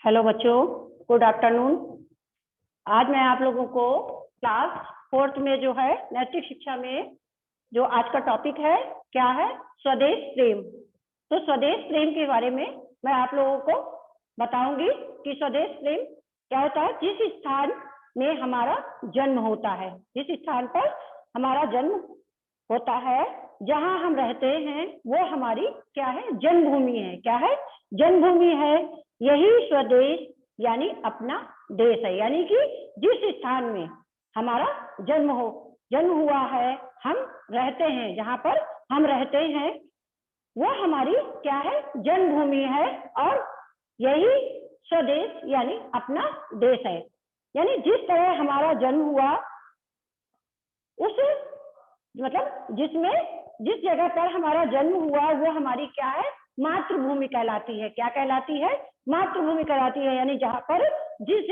Hello बच्चों, good afternoon. आज मैं आप लोगों को क्लास 4th में जो है नैतिक शिक्षा में जो आज का टॉपिक है क्या है, स्वदेश प्रेम। तो स्वदेश प्रेम के बारे में मैं आप लोगों को बताऊंगी कि स्वदेश प्रेम क्या होता है। जिस स्थान में हमारा जन्म होता है, जिस स्थान पर हमारा जन्म होता है, जहां हम रहते हैं, वो हमारी क्या है, जन्मभूमि है। क्या है? जन्मभूमि है। यही स्वदेश यानी अपना देश है। यानी कि जिस स्थान में हमारा जन्म हुआ है, हम रहते हैं, जहां पर हम रहते हैं, वो हमारी क्या है, जन्मभूमि है। और यही स्वदेश यानी अपना देश है। यानी जिस तरह हमारा जन्म हुआ, उस मतलब जिस जगह पर हमारा जन्म हुआ, वो हमारी क्या है, मातृभूमि कहलाती है। क्या कहलाती है? मातृभूमि कहलाती है। यानी जहां पर जिस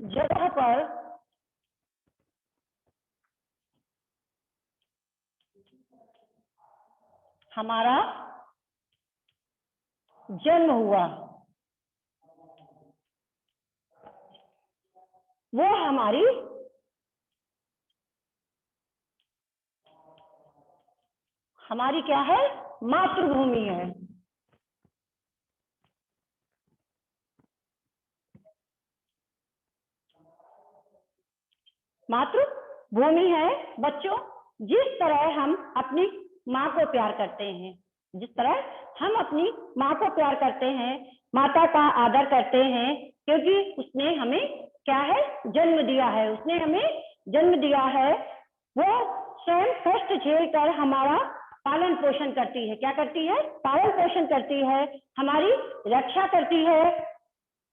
जगह पर हमारा जन्म हुआ, वो हमारी क्या है, मातृभूमि है। मातृभूमि है बच्चों। जिस तरह हम अपनी माँ को प्यार करते हैं, जिस तरह हम अपनी माँ को प्यार करते हैं, माता का आदर करते हैं, क्योंकि उसने हमें क्या है, जन्म दिया है। उसने हमें जन्म दिया है। वो स्वयं कष्ट झेल कर हमारा पालन पोषण करती है। क्या करती है? पालन पोषण करती है, हमारी रक्षा करती है।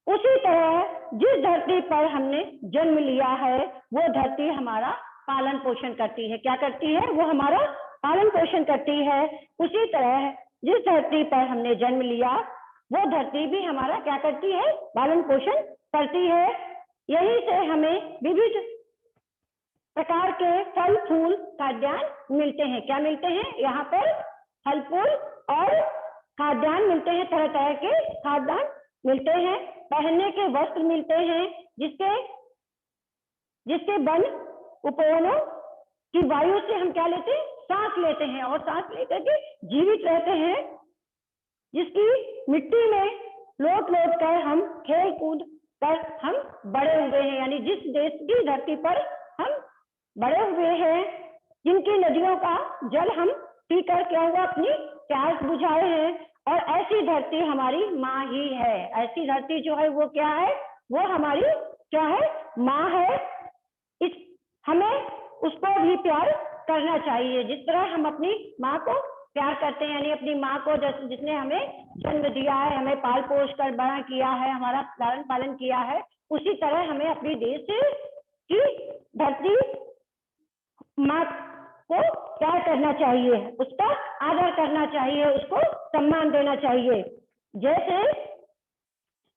उसी तरह जिस धरती पर हमने जन्म लिया है, वो धरती हमारा पालन पोषण करती है। क्या करती है? वो हमारा पालन पोषण करती है। उसी तरह जिस धरती पर हमने जन्म लिया, वो धरती भी हमारा क्या करती है, पालन पोषण करती है। यही से हमें विविध प्रकार के फल फूल खाद्यान्न मिलते हैं। क्या मिलते हैं? यहाँ पर फल फूल और खाद्यान्न मिलते हैं। तरह तरह के खाद्यान्न मिलते हैं। पहनने के वस्त्र मिलते हैं, जिसके वन उपवनों की वायु से हम क्या लेते हैं, सांस लेते हैं, और सांस लेकर के जीवित रहते हैं। जिसकी मिट्टी में लौट लौट कर हम खेल कूद कर हम बड़े हुए हैं। यानी जिस देश की धरती पर हम बड़े हुए हैं, जिनकी नदियों का जल हम पीकर क्या हुआ, अपनी प्यास बुझाए हैं। और ऐसी धरती हमारी माँ ही है। ऐसी धरती जो है वो क्या है, वो हमारी क्या है, माँ है। हमें उसको भी प्यार करना चाहिए, जिस तरह हम अपनी माँ को प्यार करते हैं। यानी अपनी माँ को जिसने हमें जन्म दिया है, हमें पाल पोष कर बड़ा किया है, हमारा लालन पालन किया है, उसी तरह हमें अपनी देश की धरती माँ को क्या करना चाहिए, उसका आदर करना चाहिए, उसको सम्मान देना चाहिए। जैसे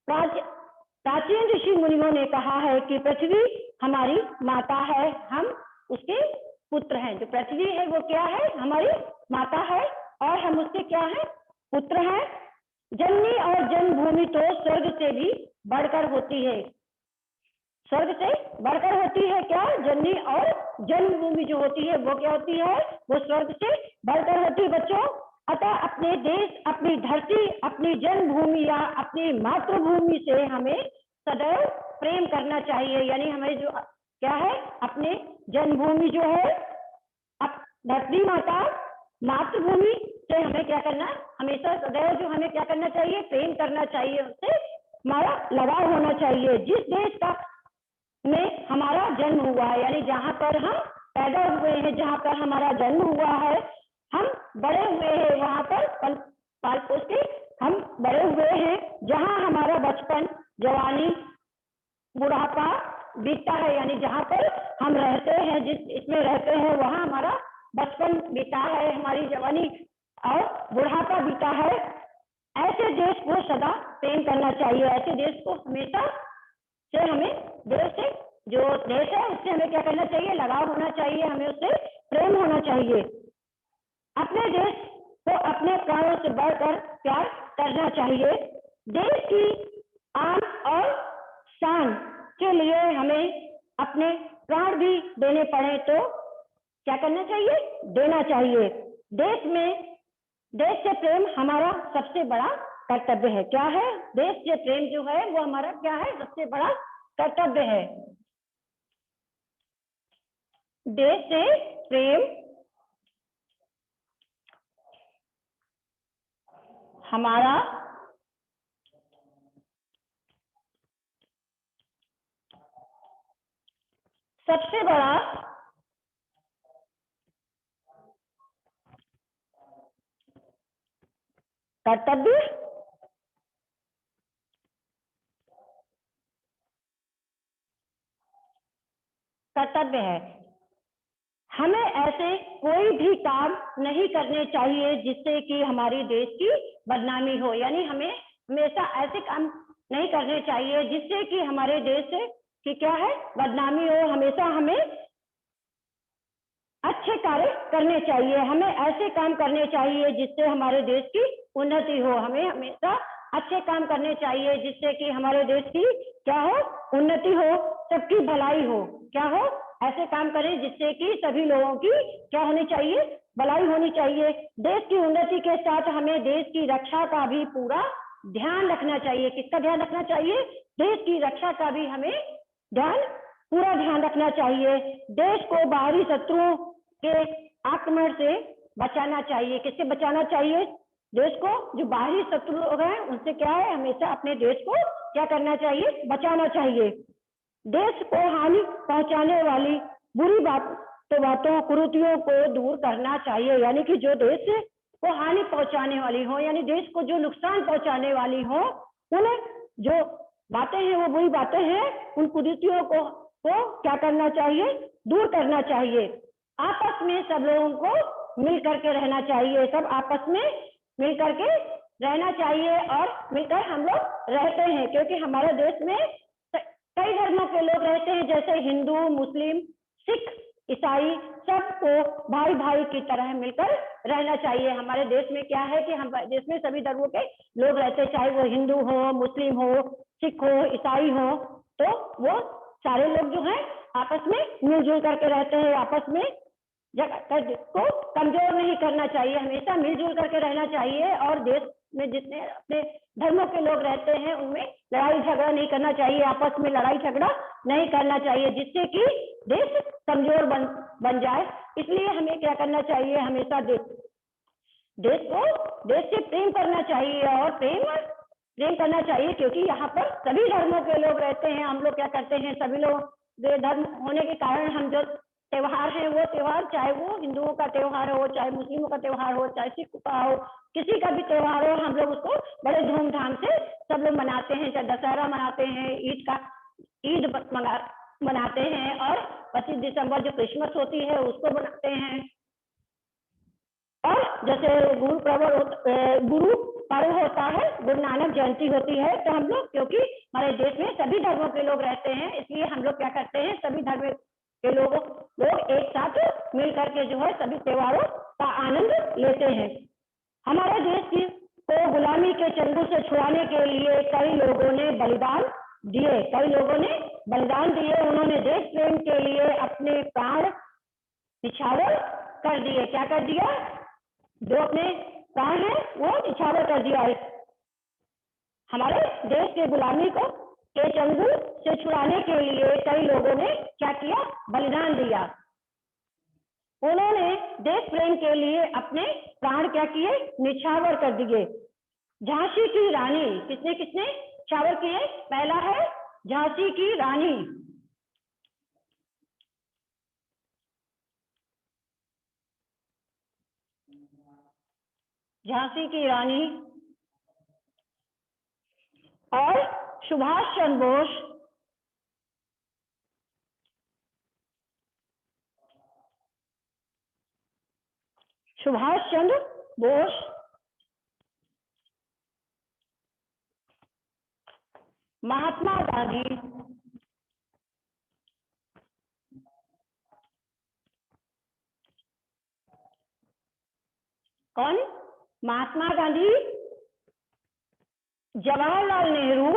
प्राचीन ऋषि मुनियों ने कहा है कि पृथ्वी हमारी माता है, हम उसके पुत्र हैं। जो पृथ्वी है वो क्या है, हमारी माता है, और हम उसके क्या है, पुत्र हैं। जननी और जन्मभूमि तो स्वर्ग से भी बढ़कर होती है। स्वर्ग से बढ़कर होती है क्या? जननी और जन्मभूमि जो होती है वो क्या होती है, वो स्वर्ग से बढ़कर होती है बच्चों। अतः अपने देश, अपनी धरती, अपनी जन्मभूमि या अपनी मातृभूमि से हमें सदैव प्रेम करना चाहिए। यानी हमें जो क्या है, अपने जन्मभूमि जो है, धरती माता, मातृभूमि से हमें क्या करना, हमेशा सदैव जो हमें क्या करना चाहिए, प्रेम करना चाहिए, उससे हमारा लगाव होना चाहिए। जिस देश का में हमारा जन्म हुआ है, यानी जहां पर हम पैदा हुए हैं, जहां पर हमारा जन्म हुआ है, हम बड़े हुए हैं, वहां पर पाल पोस के हम बड़े हुए हैं। जहां हमारा बचपन, जवानी, बुढ़ापा बीतता है, यानी जहां पर हम रहते हैं, जिस इसमें रहते हैं, वहां हमारा बचपन बीता है, हमारी जवानी और बुढ़ापा बीता है। ऐसे देश को सदा प्रेम करना चाहिए। ऐसे देश को हमेशा से हमें देश से, जो देश है उससे हमें क्या करना चाहिए, लगाव होना चाहिए, हमें उससे प्रेम होना चाहिए। अपने देश को अपने प्राणों से बढ़कर प्यार करना चाहिए। देश की आन और शान के लिए हमें अपने प्राण भी देने पड़े तो क्या करना चाहिए? देना चाहिए। देश से प्रेम हमारा सबसे बड़ा कर्तव्य है। क्या है? देश से प्रेम जो है वो हमारा क्या है? सबसे बड़ा कर्तव्य है। देश से प्रेम हमारा सबसे बड़ा कर्तव्य है। हमें ऐसे कोई भी काम नहीं करने चाहिए जिससे कि हमारे देश की बदनामी हो। यानी हमें हमेशा ऐसे काम नहीं करने चाहिए जिससे कि हमारे देश की क्या है? बदनामी हो। हमेशा हमें अच्छे कार्य करने चाहिए। हमें ऐसे काम करने चाहिए जिससे हमारे देश की उन्नति हो। हमें हमेशा अच्छे काम करने चाहिए जिससे कि हमारे देश की क्या हो? उन्नति हो, सबकी भलाई हो। क्या हो? ऐसे काम करें जिससे कि सभी लोगों की क्या होनी चाहिए? भलाई होनी चाहिए। देश की उन्नति के साथ हमें देश की रक्षा का भी पूरा ध्यान रखना चाहिए। किसका ध्यान रखना चाहिए? देश की रक्षा का भी हमें पूरा ध्यान रखना चाहिए। देश को बाहरी शत्रुओं के आक्रमण से बचाना चाहिए। किससे बचाना चाहिए? देश को जो बाहरी शत्रु लोग हैं उनसे क्या है? हमेशा अपने देश को क्या करना चाहिए? बचाना चाहिए। देश को हानि पहुंचाने वाली बुरी बातों कुरीतियों को दूर करना चाहिए। यानी कि जो देश को हानि पहुंचाने वाली हो, यानी देश को जो नुकसान पहुंचाने वाली हो, उन्हें जो बातें हैं वो बुरी बातें हैं, उन कुरीतियों को क्या करना चाहिए? दूर करना चाहिए। आपस में सब लोगों को मिल करके रहना चाहिए। सब आपस में मिल करके रहना चाहिए और मिलकर हम लोग रहते हैं, क्योंकि हमारे देश में कई धर्मों के लोग रहते हैं, जैसे हिंदू, मुस्लिम, सिख, ईसाई, सबको भाई भाई की तरह मिलकर रहना चाहिए। हमारे देश में क्या है कि हमारे देश में सभी धर्मों के लोग रहते हैं, चाहे वो हिंदू हो, मुस्लिम हो, सिख हो, ईसाई हो, तो वो सारे लोग जो हैं आपस में मिलजुल करके रहते हैं। आपस में को कमजोर नहीं करना चाहिए, हमेशा मिलजुल करके रहना चाहिए। और देश में जितने अपने धर्मों के लोग रहते हैं उनमें लड़ाई झगड़ा नहीं करना चाहिए। आपस में लड़ाई झगड़ा नहीं करना चाहिए जिससे कि देश कमजोर बन जाए। इसलिए हमें क्या करना चाहिए? हमेशा देश से प्रेम करना चाहिए और प्रेम करना चाहिए, क्योंकि यहाँ पर सभी धर्मों के लोग रहते हैं। हम लोग क्या करते हैं? सभी लोग धर्म होने के कारण हम जो त्योहार है वो त्योहार, चाहे वो हिंदुओं का त्योहार हो, चाहे मुस्लिमों का त्योहार हो, चाहे सिख का हो, किसी का भी त्योहार हो, हम लोग उसको बड़े धूमधाम से सब लोग मनाते हैं। चाहे दशहरा मनाते हैं, ईद मनाते हैं, और 25 दिसंबर जो क्रिसमस होती है उसको मनाते हैं। और जैसे गुरु पर्व होता है, गुरु नानक जयंती होती है, तो हम लोग, क्योंकि हमारे देश में सभी धर्मों के लोग रहते हैं, इसलिए हम लोग क्या करते हैं? सभी धर्म के लोग एक साथ मिल करके जो है सभी त्योहारों का आनंद लेते हैं। हमारे देश को गुलामी के चंगुल से छुड़ाने के लिए कई लोगों ने बलिदान दिए। उन्होंने देश प्रेम के लिए अपने प्राण निछावर कर दिए। क्या कर दिया? जो अपने प्राण है वो निछावर कर दिया। हमारे देश के गुलामी के चंगुल से छुड़ाने के लिए कई लोगों ने क्या किया? बलिदान दिया। उन्होंने देश प्रेम के लिए अपने प्राण क्या किए? निछावर कर दिए। झांसी की रानी, किसने निछावर किए? पहला है झांसी की रानी। झांसी की रानी और सुभाष चंद्र बोस, महात्मा गांधी, कौन? महात्मा गांधी, जवाहरलाल नेहरू,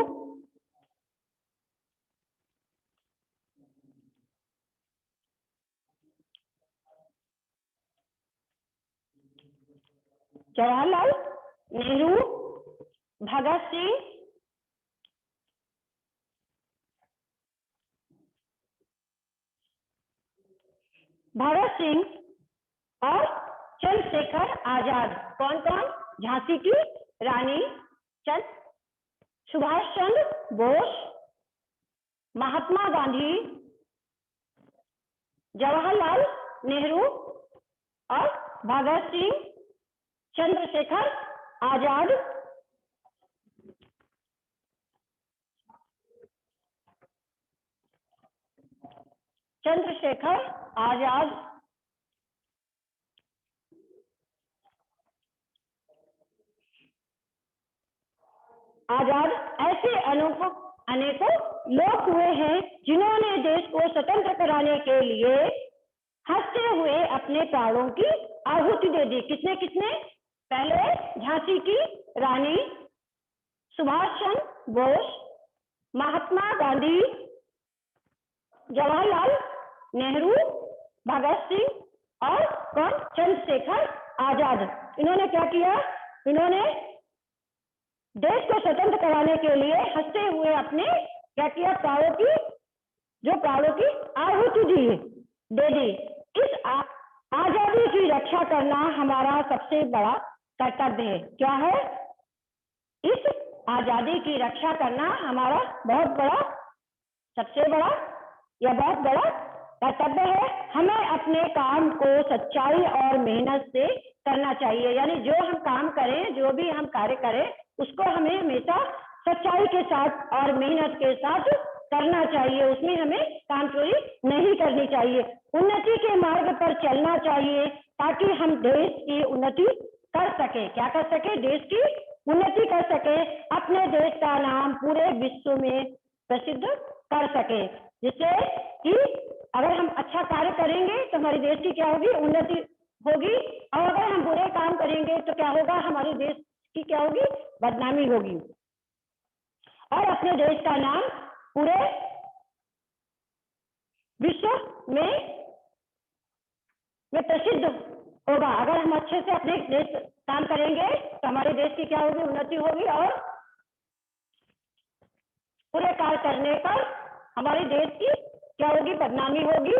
जवाहरलाल नेहरू, भगत सिंह, और चंद्रशेखर आजाद। कौन कौन? झांसी की रानी, सुभाष चंद्र बोस, महात्मा गांधी, जवाहरलाल नेहरू और भगत सिंह, चंद्रशेखर आजाद। चंद्रशेखर आजाद ऐसे अनेकों लोग हुए हैं जिन्होंने देश को स्वतंत्र कराने के लिए हंसते हुए अपने प्राणों की आहुति दे दी। किसने किसने? पहले झांसी की रानी, सुभाष चंद्र बोस, महात्मा गांधी, जवाहरलाल नेहरू, भगत सिंह और कौन? चंद्रशेखर आजाद। इन्होंने क्या किया? इन्होंने देश को स्वतंत्र कराने के लिए हंसते हुए अपने क्या किया? प्राणों की आहुति दे दी। इस आजादी की रक्षा करना हमारा सबसे बड़ा कर्तव्य है। क्या है? इस आजादी की रक्षा करना हमारा सबसे बड़ा कर्तव्य है। हमें अपने काम को सच्चाई और मेहनत से करना चाहिए। यानी जो हम काम करें, जो भी हम कार्य करें, उसको हमें हमेशा सच्चाई के साथ और मेहनत के साथ करना चाहिए। उसमें हमें कामचोरी नहीं करनी चाहिए। उन्नति के मार्ग पर चलना चाहिए ताकि हम देश की उन्नति कर सके। क्या कर सके? देश की उन्नति कर सके, अपने देश का नाम पूरे विश्व में प्रसिद्ध कर सके। जिससे कि अगर हम अच्छा कार्य करेंगे तो हमारे देश की क्या होगी? उन्नति होगी। और अगर हम बुरे काम करेंगे तो क्या होगा? हमारे देश की क्या होगी? बदनामी होगी और अपने देश का नाम पूरे विश्व में प्रसिद्ध होगा। अगर हम अच्छे से अपने देश काम करेंगे तो हमारे देश की क्या होगी? उन्नति होगी और पूरे कार्य करने पर हमारे देश की क्या होगी? बदनामी होगी।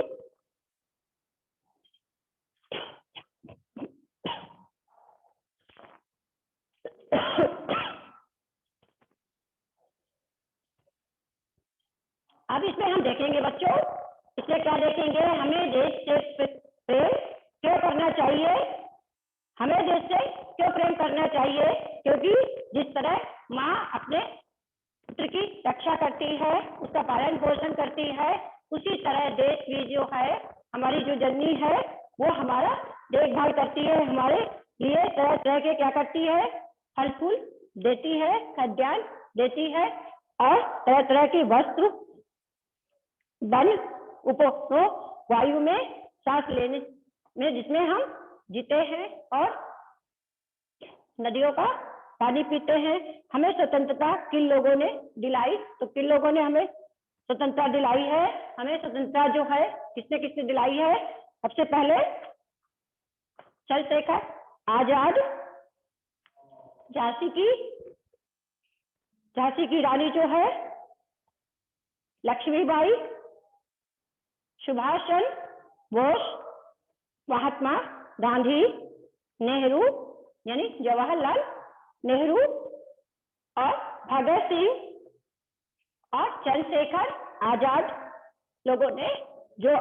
अब इसमें हम देखेंगे बच्चों, इसमें क्या देखेंगे? हमें देश से प्रेम क्यों करना चाहिए? हमें देश से क्यों प्रेम करना चाहिए? क्योंकि जिस तरह माँ अपने पुत्र की रक्षा करती है, उसका पालन पोषण करती है, उसी तरह देश भी जो है, हमारी जो जननी है, वो हमारा देखभाल करती है। हमारे लिए तरह तरह के क्या करती है? फल फूल देती है, खाद्यान्न देती है और तरह तरह के वस्त्र, वन, उपभोग, वायु में सांस लेने में जिसमें हम जीते हैं और नदियों का पानी पीते हैं। हमें स्वतंत्रता किन लोगों ने दिलाई? तो किन लोगों ने हमें स्वतंत्रता दिलाई है? हमें स्वतंत्रता जो है किसने किसने दिलाई है? सबसे पहले चंद्रशेखर आजाद, झांसी की रानी जो है लक्ष्मीबाई, सुभाष चंद्र बोस, महात्मा गांधी, नेहरू यानी जवाहरलाल नेहरू और भगत सिंह और चंद्रशेखर आजाद लोगों ने, जो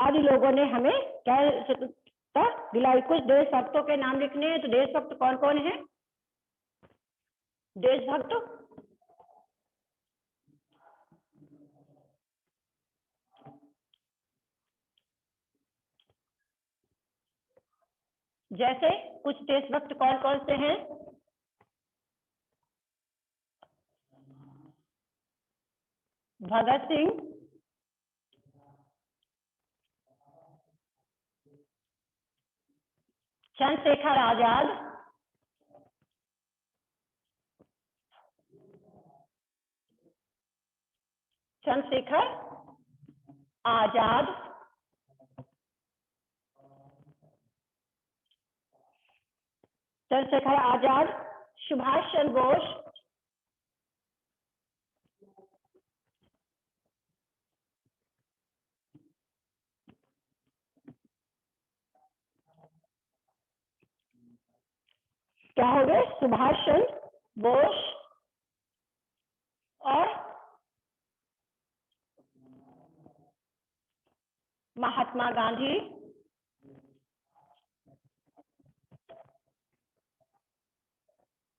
आदि लोगों ने हमें क्या स्वतंत्रता दिलाई। कुछ देशभक्तों के नाम लिखने हैं। तो देशभक्त कौन कौन है? देशभक्त जैसे कुछ देशभक्त कौन कौन से हैं? भगत सिंह, चंद्रशेखर आजाद, चंद्रशेखर आजाद, चंद्रशेखर आजाद, सुभाष चंद्र बोस, क्या हो गए? सुभाष चंद्र बोस और महात्मा गांधी,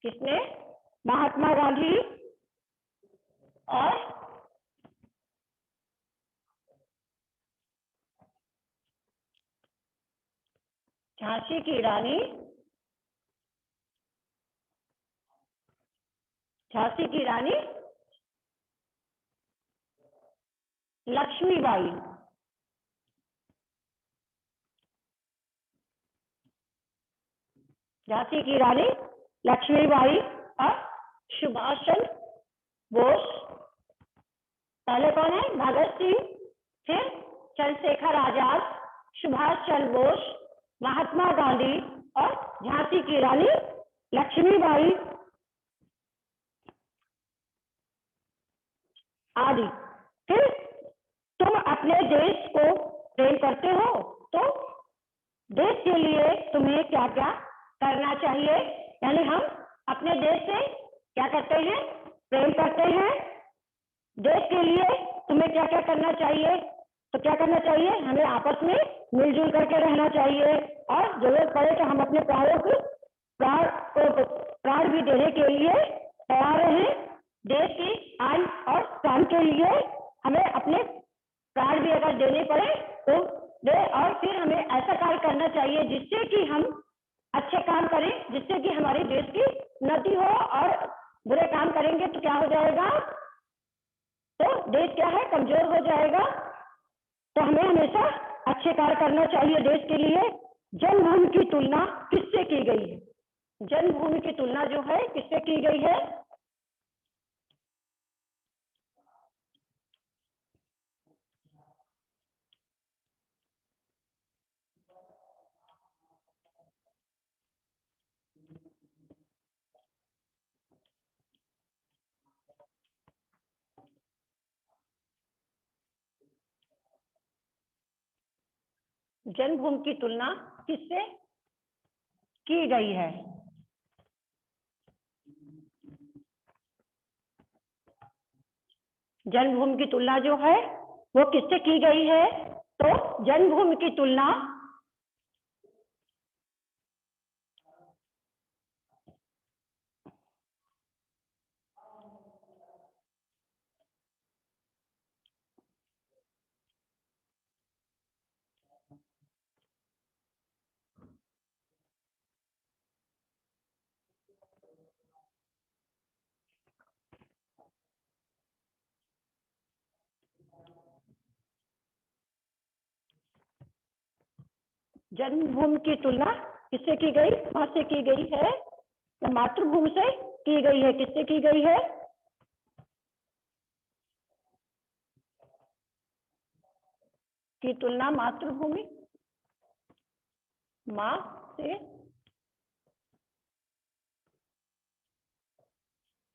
किसने? महात्मा गांधी और झांसी की रानी, झांसी की रानी लक्ष्मीबाई, झांसी की रानी लक्ष्मीबाई और सुभाष चंद्र बोस। पहले कौन है? भगत सिंह, फिर चंद्रशेखर आजाद, सुभाष चंद्र बोस, महात्मा गांधी और झांसी की रानी लक्ष्मीबाई आदि। फिर तुम अपने देश को प्रेम करते हो तो देश के लिए तुम्हें क्या क्या करना चाहिए? यानी हम अपने देश से क्या करते हैं? प्रेम करते हैं। देश के लिए तुम्हें क्या क्या करना चाहिए? तो क्या करना चाहिए? हमें आपस में मिलजुल करके रहना चाहिए और जरूरत पड़े तो हम अपने प्राण भी देने के लिए तैयार रहें। देश की आन और शान के लिए हमें अपने प्राण भी अगर देने पड़े तो दे, और फिर हमें ऐसा कार्य करना चाहिए जिससे कि हम अच्छे काम करें, जिससे कि हमारे देश की उन्नति हो। और बुरे काम करेंगे तो क्या हो जाएगा? तो देश क्या है? कमजोर हो जाएगा। तो हमें हमेशा अच्छे कार्य करना चाहिए देश के लिए। जन्मभूमि की तुलना किससे की गई है? जन्मभूमि की तुलना जो है किससे की गई है? जन्मभूमि की तुलना किससे की गई है? जन्मभूमि की तुलना जो है वो किससे की गई है? तो जन्मभूमि की तुलना जन्मभूमि की तुलना किससे की गई? मां से की गई है या मातृभूमि से की गई है? किससे की गई है? की तुलना मातृभूमि मां से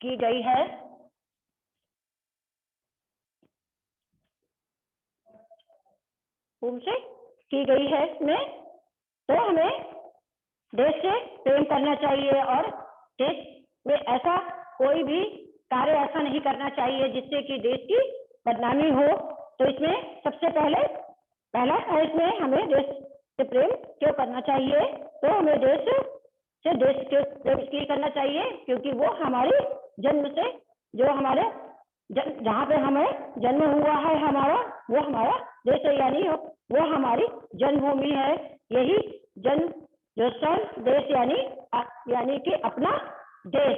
की गई है। भूमि से की गई है इसमें। तो हमें देश से प्रेम करना चाहिए और देश में ऐसा कोई भी कार्य ऐसा नहीं करना चाहिए जिससे कि देश की बदनामी हो। तो इसमें सबसे पहला है इसमें हमें देश से प्रेम क्यों करना चाहिए? तो हमें देश से देश के प्रेम इसलिए करना चाहिए क्योंकि वो हमारी जन्म से जो हमारे जहाँ पे हमें जन्म हुआ है हमारा, वो हमारा देश है, यानी वो हमारी जन्मभूमि है। यही जन्म जो सन देश यानी कि अपना देश,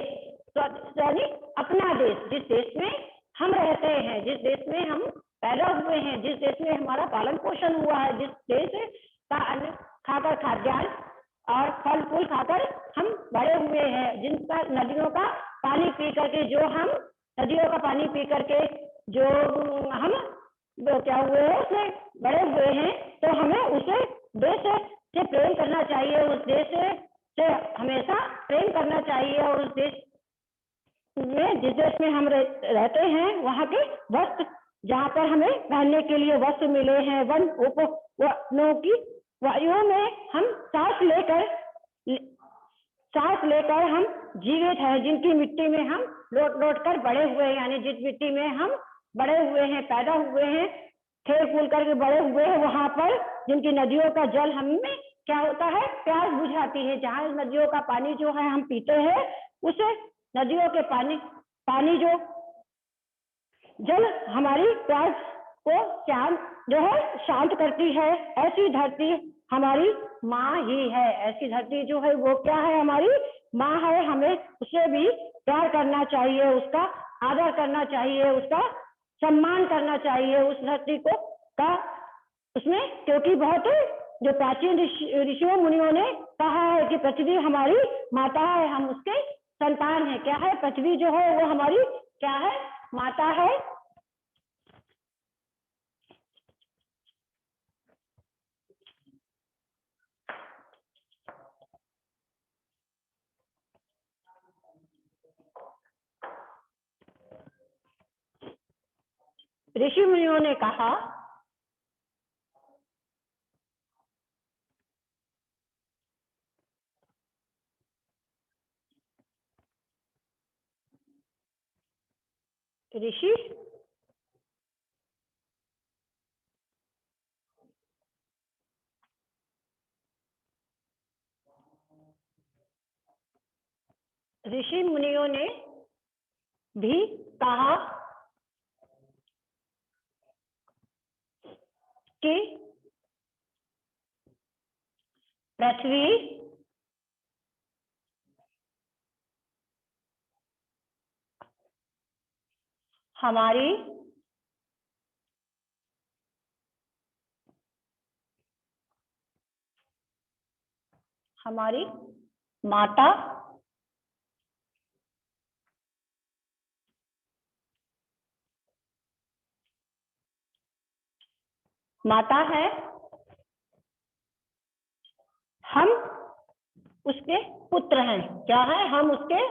यानी अपना देश, जिस देश में हम रहते हैं, जिस देश में हम पैदा हुए हैं, जिस देश में हमारा पालन पोषण हुआ है, जिस देश का अन्न खाकर खाद्यान्न और फल फूल खाकर हम बड़े हुए हैं, जिनका नदियों का पानी पी करके, जो हम नदियों का पानी पी करके जो हम क्या हुए हैं उससे बड़े हुए हैं, तो हमें उसे देश से प्रेम करना चाहिए, उस देश से हमेशा प्रेम करना चाहिए। और उस देश में, जिस देश में हम रहते हैं, वहाँ के वस्त्र, जहाँ पर हमें पहनने के लिए वस्त्र मिले हैं, वनों की वायुओं में हम सांस लेकर हम जीवित हैं, जिनकी मिट्टी में हम लौट कर बड़े हुए हैं, यानी जिस मिट्टी में हम बड़े हुए हैं, पैदा हुए हैं, खेल कूद करके बड़े हुए हैं, वहां पर जिनकी नदियों का जल हमें क्या होता है, प्यास बुझाती है। जहाँ नदियों का पानी जो है हम पीते हैं, उसे नदियों के पानी जो जल हमारी प्यास को शांत करती है। ऐसी धरती हमारी माँ ही है। ऐसी धरती जो है वो क्या है, हमारी माँ है। हमें उसे भी प्यार करना चाहिए, उसका आदर करना चाहिए, उसका सम्मान करना चाहिए उस धरती को का उसमें, क्योंकि बहुत जो प्राचीन ऋषियों मुनियों ने कहा है कि पृथ्वी हमारी माता है, हम उसके संतान है। क्या है, पृथ्वी जो है वो हमारी क्या है, माता है। ऋषि मुनियों ने कहा ऋषि ऋषि मुनियों ने भी कहा कि पृथ्वी हमारी माता है, हम उसके पुत्र हैं। क्या है, हम उसके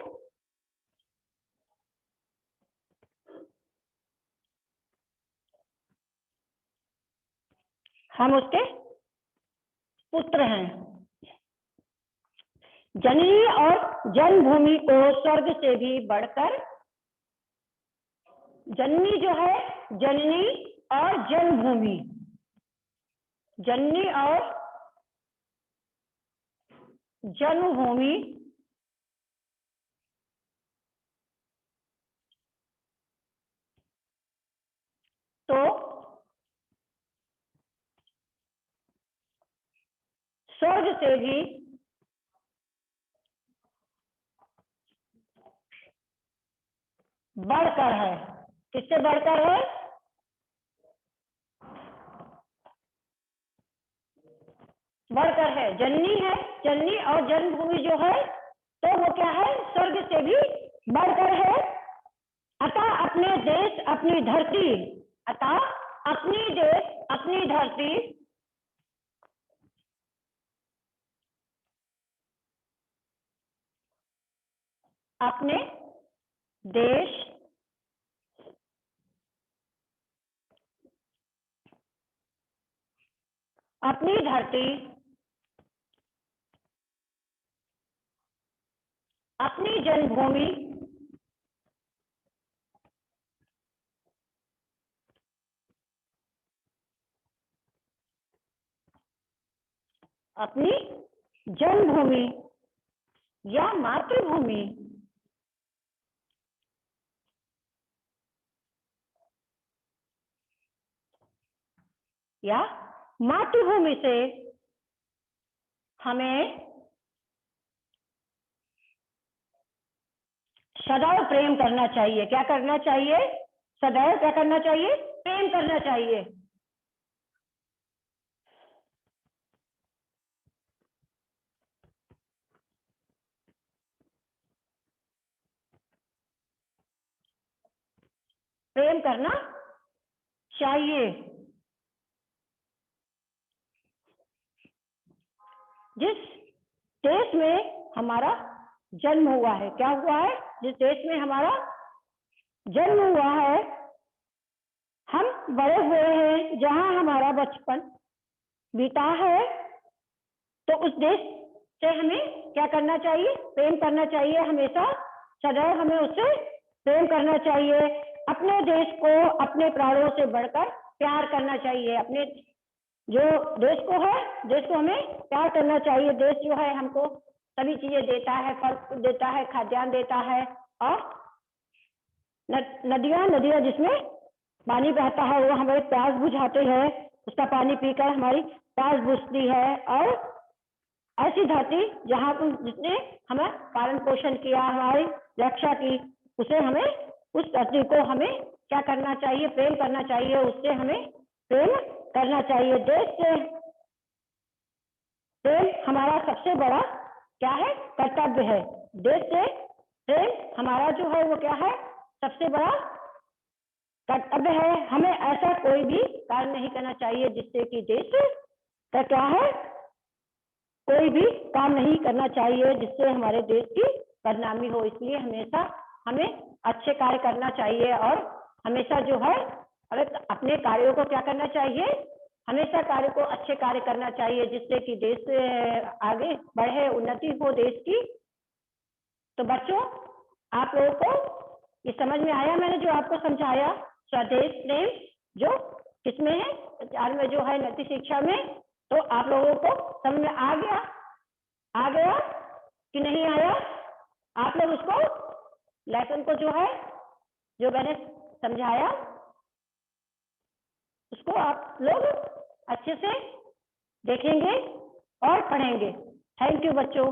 पुत्र हैं। जननी और जन्मभूमि को स्वर्ग से भी बढ़कर, जननी जो है, जननी और जन्मभूमि, जननी और जन्मभूमि तो स्वर्ग से भी बढ़कर है। किससे बढ़कर है, बढ़कर है। जननी है, जननी और जन्मभूमि जो है, तो वो क्या है, स्वर्ग से भी बढ़कर है। अतः अपने देश अपनी धरती, अतः अपनी देश अपनी धरती, अपने देश अपनी धरती, अपनी जन्मभूमि, अपनी जन्मभूमि या मातृभूमि या मातृभूमि से हमें सदैव प्रेम करना चाहिए। क्या करना चाहिए, सदैव क्या करना चाहिए, प्रेम करना चाहिए। प्रेम करना चाहिए। जिस देश में हमारा जन्म हुआ है, क्या हुआ है, जिस देश में हमारा जन्म हुआ है, हम बड़े हुए हैं, जहां हमारा बचपन बीता है, तो उस देश से हमें क्या करना चाहिए, प्रेम करना चाहिए। हमेशा सदैव हमें उससे प्रेम करना चाहिए। अपने देश को अपने प्राणों से बढ़कर प्यार करना चाहिए। अपने जो देश को है, देश को हमें प्यार करना चाहिए। देश जो है हमको सभी चीजें देता है, फल देता है, खाद्यान्न देता है, और नदियां जिसमें पानी बहता है वो हमारी प्यास बुझाते हैं। उसका पानी पीकर हमारी प्यास बुझती है। और ऐसी धरती जहाँ जिसने हमें पालन पोषण किया, हमारी रक्षा की, उसे हमें, उस धरती को हमें क्या करना चाहिए, प्रेम करना चाहिए। उससे हमें प्रेम करना चाहिए। देश से प्रेम हमारा सबसे बड़ा क्या है, कर्तव्य है। देश से प्रेम हमारा जो है वो क्या है, सबसे बड़ा कर्तव्य है। हमें ऐसा कोई भी कार्य नहीं करना चाहिए जिससे कि देश का क्या है, कोई भी काम नहीं करना चाहिए जिससे हमारे देश की बदनामी हो। इसलिए हमेशा हमें अच्छे कार्य करना चाहिए, और हमेशा जो है अपने कार्यों को क्या करना चाहिए, हमेशा कार्य को अच्छे कार्य करना चाहिए, जिससे कि देश आगे बढ़े, उन्नति हो देश की। तो बच्चों, आप लोगों को ये समझ में आया मैंने जो आपको समझाया? स्वदेश प्रेम जो किसमें है, विचार में जो है, नैतिक शिक्षा में। तो आप लोगों को समझ में आ गया? आ गया कि नहीं आया? आप लोग उसको, लेसन को जो है, जो मैंने समझाया, उसको आप लोग अच्छे से देखेंगे और पढ़ेंगे। थैंक यू बच्चों।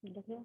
देखिए